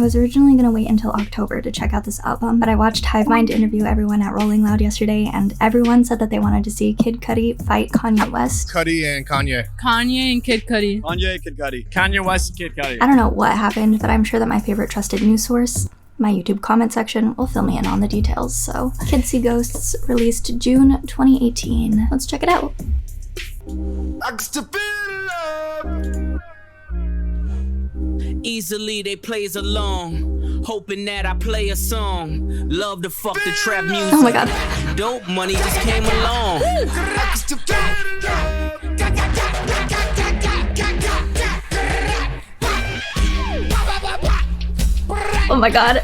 I was originally gonna wait until October to check out this album, but I watched Hive Mind interview everyone at Rolling Loud yesterday, and everyone said that they wanted to see Kid Cudi fight Kanye West. Cudi and Kanye. Kanye and Kid Cudi. Kanye, Kid Cudi. Kanye West and Kid Cudi. I don't know what happened, but I'm sure that my favorite trusted news source, my YouTube comment section, will fill me in on the details. So, Kids See Ghosts released June 2018. Let's check it out. Easily they plays along, hoping that I play a song. Love to fuck the trap music. Oh my god. Dope money just came along. Oh my god.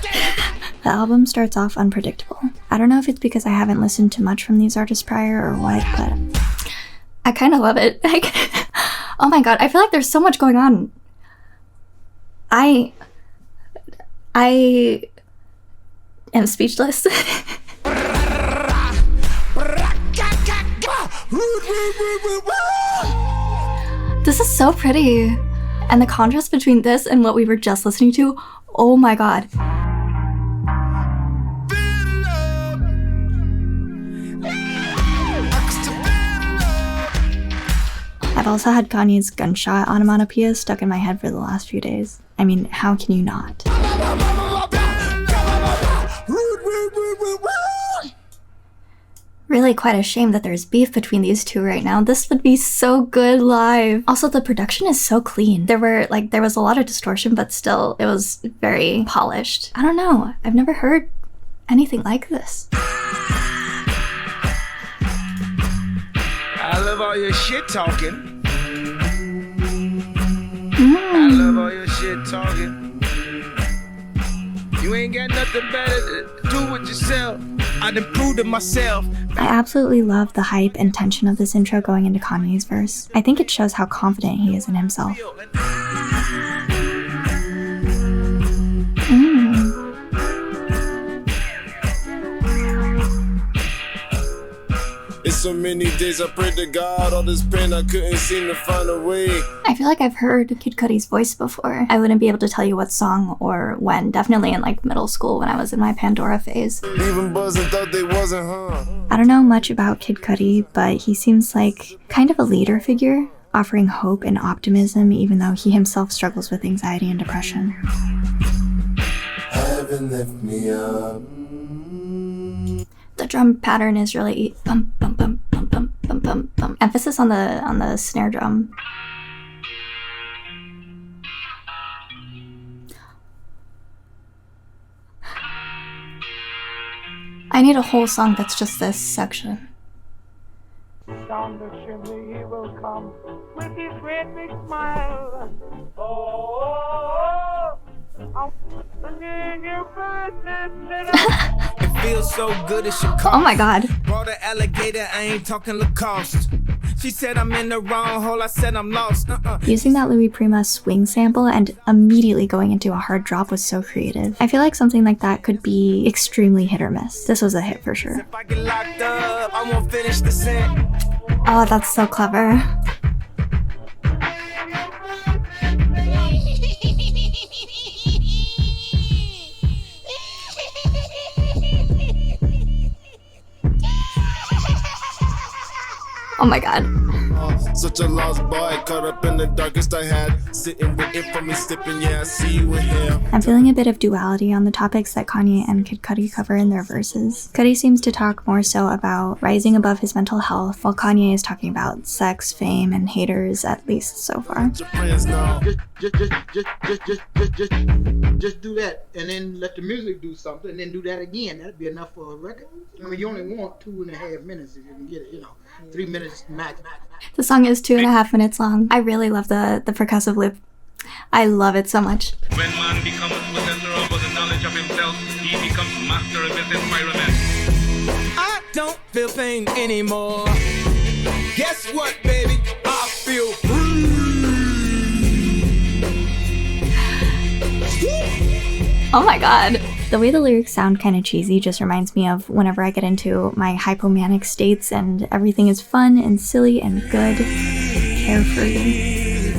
The album starts off unpredictable. I don't know if it's because I haven't listened to much from these artists prior or what, but I kind of love it. Oh my god, I feel like there's so much going on. I am speechless. This is so pretty. And the contrast between this and what we were just listening to, oh my god. I've also had Kanye's gunshot onomatopoeia stuck in my head for the last few days. I mean, how can you not? Really quite a shame that there's beef between these two right now. This would be so good live. Also, the production is so clean. There was a lot of distortion, but still, it was very polished. I don't know. I've never heard anything like this. I love all your shit talking. I love all your shit talking. You ain't got nothing better to do with yourself. I done proved it myself. I absolutely love the hype and tension of this intro going into Kanye's verse. I think it shows how confident he is in himself. It's so many days I prayed to God, all this pain I couldn't seem to find a way. I feel like I've heard Kid Cudi's voice before. I wouldn't be able to tell you what song or when. Definitely in like middle school when I was in my Pandora phase. Even buzzing thought they wasn't, I don't know much about Kid Cudi, but he seems like kind of a leader figure, offering hope and optimism even though he himself struggles with anxiety and depression. Heaven lift me up. The drum pattern is really bum bum bum bum bum bum bum bum. Emphasis on the snare drum. I need a whole song that's just this section. Down the chimney he will come with his great big smile. Oh, It feels so good it should cost. Oh my god. Brought an alligator, I ain't talking Lacoste. She said I'm in the wrong hole, I said I'm lost. Using that Louis Prima swing sample and immediately going into a hard drop was so creative. I feel like something like that could be extremely hit or miss. This was a hit for sure. If I get locked up, I won't finish the scent. Oh, that's so clever. Oh my god. Such a lost boy, caught up in the darkest I had. Sitting waiting for me sipping, yeah, I see you in here. I'm feeling a bit of duality on the topics that Kanye and Kid Cudi cover in their verses. Cudi seems to talk more so about rising above his mental health, while Kanye is talking about sex, fame, and haters, at least so far. Just do that, and then let the music do something, and then do that again. That'd be enough for a record. I mean, you only want 2.5 minutes if you can get it, 3 minutes max. The song is 2.5 minutes long. I really love the percussive loop. I love it so much. When man becomes possessor of the knowledge of himself, he becomes master of his environment. I don't feel pain anymore. Guess what, baby? I feel free. Oh my god. The way the lyrics sound kind of cheesy just reminds me of whenever I get into my hypomanic states and everything is fun and silly and good, carefree.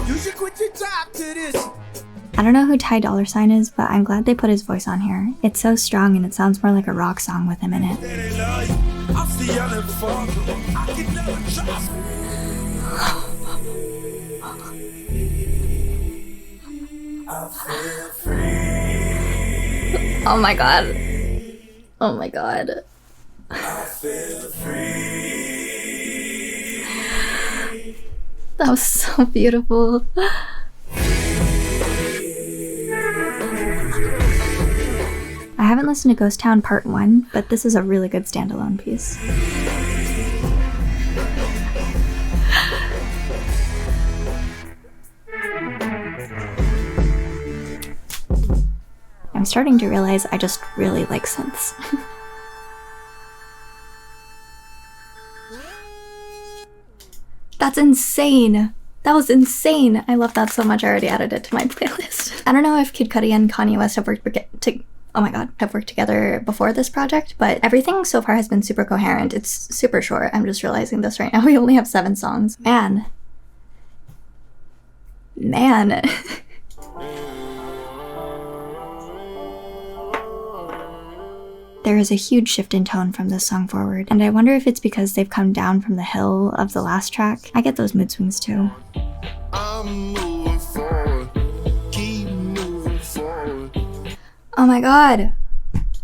You should quit your job to this. I don't know who Ty Dolla $ign is, but I'm glad they put his voice on here. It's so strong and it sounds more like a rock song with him in it. I'm still yelling for I can never trust. Oh my god. Oh my god. That was so beautiful. I haven't listened to Ghost Town Part 1, but this is a really good standalone piece. I'm starting to realize I just really like synths. That's insane! That was insane! I love that so much, I already added it to my playlist. I don't know if Kid Cudi and Kanye West have worked together before this project, but everything so far has been super coherent. It's super short. I'm just realizing this right now. We only have 7 songs. Man. There is a huge shift in tone from this song forward, and I wonder if it's because they've come down from the hill of the last track. I get those mood swings too. I'm moving forward. Keep moving forward. Oh my god!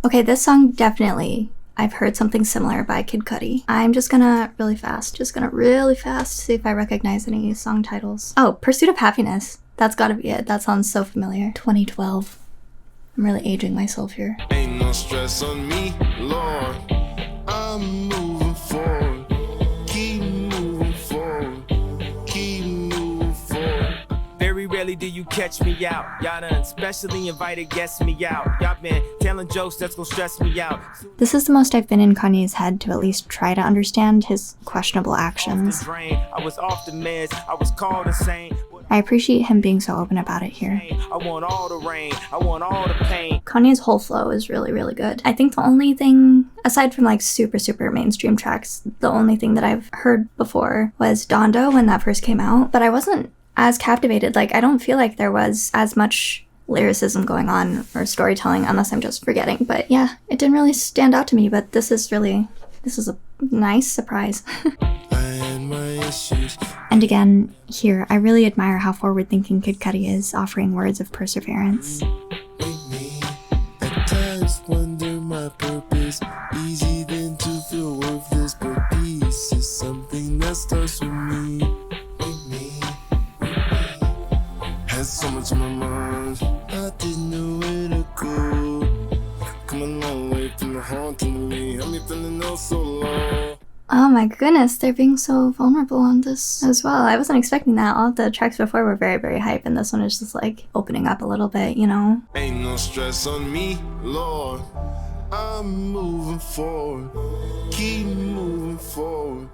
Okay, this song definitely, I've heard something similar by Kid Cudi. I'm just gonna really fast see if I recognize any song titles. Oh, Pursuit of Happiness. That's gotta be it. That sounds so familiar. 2012. I'm really aging myself here. Ain't no stress on me, Lord. I'm moving forward. Keep moving forward. Keep moving forward. Very rarely do you catch me out. Y'all done specially invited guests me out. Y'all been telling jokes that's gonna stress me out. This is the most I've been in Kanye's head to at least try to understand his questionable actions. I was off the meds, I was called insane. I appreciate him being so open about it here. I want all the rain, I want all the pain. Kanye's whole flow is really, really good. I think the only thing, aside from like super mainstream tracks, the only thing that I've heard before was Donda when that first came out, but I wasn't as captivated. Like, I don't feel like there was as much lyricism going on or storytelling, unless I'm just forgetting. But yeah, it didn't really stand out to me, but this is a nice surprise. And again, here, I really admire how forward-thinking Kid Cudi is, offering words of perseverance. At times wonder my purpose. Easy then to feel worthless, but peace is something that starts with me. Had so much on my mind, I didn't know where to go. Come a long way from the haunting me. I'm feeling oh so long. Oh my goodness, they're being so vulnerable on this as well. I wasn't expecting that. All the tracks before were very hype, and this one is just like opening up a little bit, you know? Ain't no stress on me, Lord. I'm moving forward. Keep moving forward.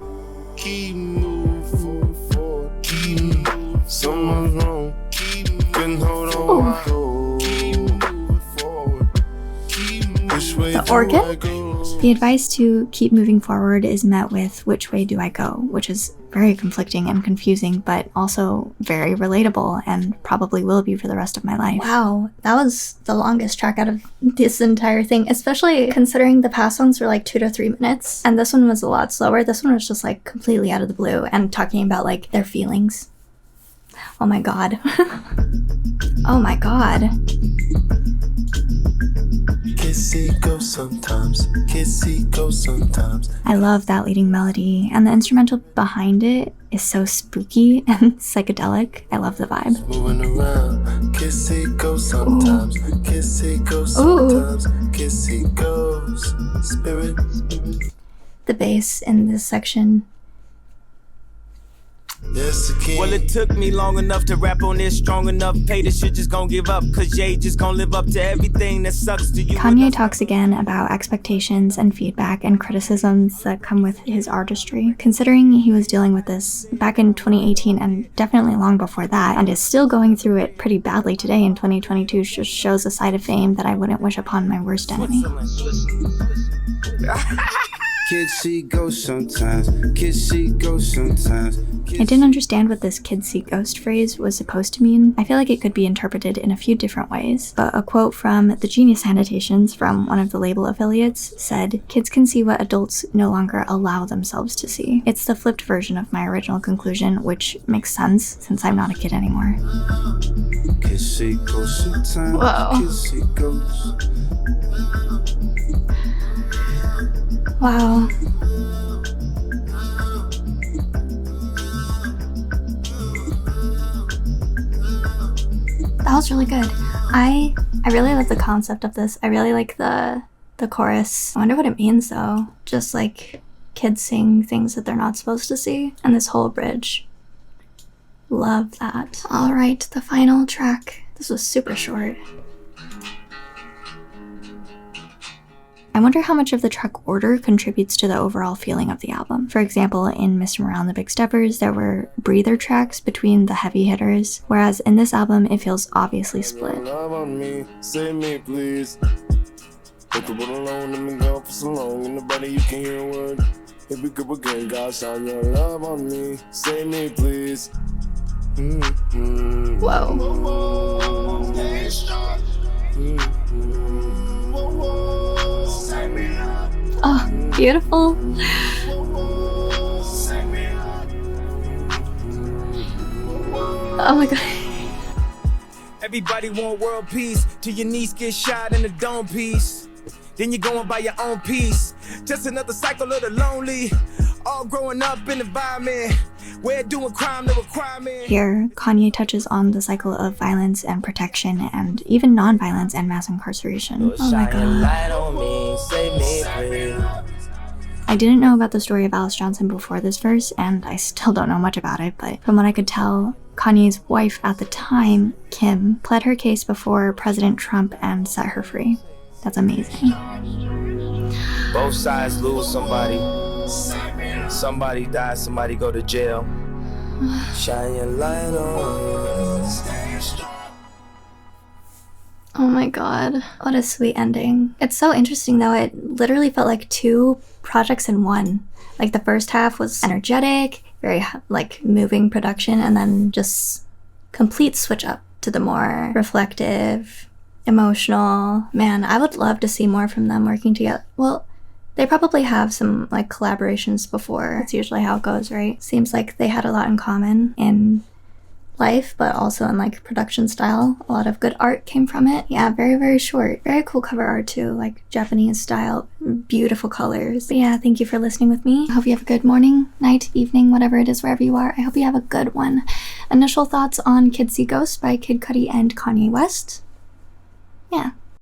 Keep moving forward. Keep moving. Someone's wrong. Couldn't hold on. Keep moving forward. Which way The do organ? I go? The advice to keep moving forward is met with "which way do I go?", which is very conflicting and confusing, but also very relatable and probably will be for the rest of my life. Wow, that was the longest track out of this entire thing, especially considering the past ones were like 2 to 3 minutes, and this one was a lot slower. This one was just like completely out of the blue and talking about like their feelings. Oh my god. Oh my god. Kissy go sometimes, kissy go sometimes. I love that leading melody, and the instrumental behind it is so spooky and psychedelic. I love the vibe. Moving around, kissy go sometimes, kissy go sometimes, kissy goes, spirit. The bass in this section. Yes, it can. Well, it took me long enough to rap on this, strong enough. Pay this shit, just gon' give up. Cause Jay just gon' live up to everything that sucks to you. Kanye talks again about expectations and feedback and criticisms that come with his artistry. Considering he was dealing with this back in 2018 and definitely long before that, and is still going through it pretty badly today in 2022, just shows a side of fame that I wouldn't wish upon my worst enemy. Kids see ghosts sometimes. Kids see ghosts sometimes. I didn't understand what this "kids see ghost" phrase was supposed to mean. I feel like it could be interpreted in a few different ways, but a quote from the Genius Annotations from one of the label affiliates said, "Kids can see what adults no longer allow themselves to see." It's the flipped version of my original conclusion, which makes sense since I'm not a kid anymore. Kids see ghosts sometimes. Whoa. Kids see ghosts. Wow. That was really good. I really like the concept of this. I really like the chorus. I wonder what it means though. Just like kids seeing things that they're not supposed to see. And this whole bridge. Love that. Alright, the final track. This was super short. I wonder how much of the track order contributes to the overall feeling of the album. For example, in Mr. Morale and the Big Steppers, there were breather tracks between the heavy hitters, whereas in this album, it feels obviously split. Love on me, save me please. Put the one alone and been gone for so long, and nobody you can hear a word. Here we go again, God, shine your love on me, save me please. Mm-hmm. Whoa. Stay strong. Mm-hmm. Oh, beautiful. Oh my god. Everybody want world peace till your niece get shot in the dome piece. Then you're going by your own piece. Just another cycle of the lonely. All growing up in an environment where doing crime the requirement. Here, Kanye touches on the cycle of violence and protection and even non-violence and mass incarceration. Oh my god. I didn't know about the story of Alice Johnson before this verse, and I still don't know much about it, but from what I could tell, Kanye's wife at the time, Kim, pled her case before President Trump and set her free. That's amazing. Both sides lose somebody. Somebody dies, somebody go to jail. Shine your light on. Oh my god, what a sweet ending. It's so interesting though, it literally felt like two projects in one. Like the first half was energetic, very like moving production, and then just complete switch up to the more reflective, emotional. Man, I would love to see more from them working together. Well, they probably have some like collaborations before. That's usually how it goes, right? Seems like they had a lot in common in life, but also in like production style. A lot of good art came from it. Yeah, very, very short. Very cool cover art too, like Japanese style, beautiful colors. But yeah, thank you for listening with me. I hope you have a good morning, night, evening, whatever it is, wherever you are. I hope you have a good one. Initial thoughts on Kids See Ghosts by Kid Cudi and Kanye West. Yeah,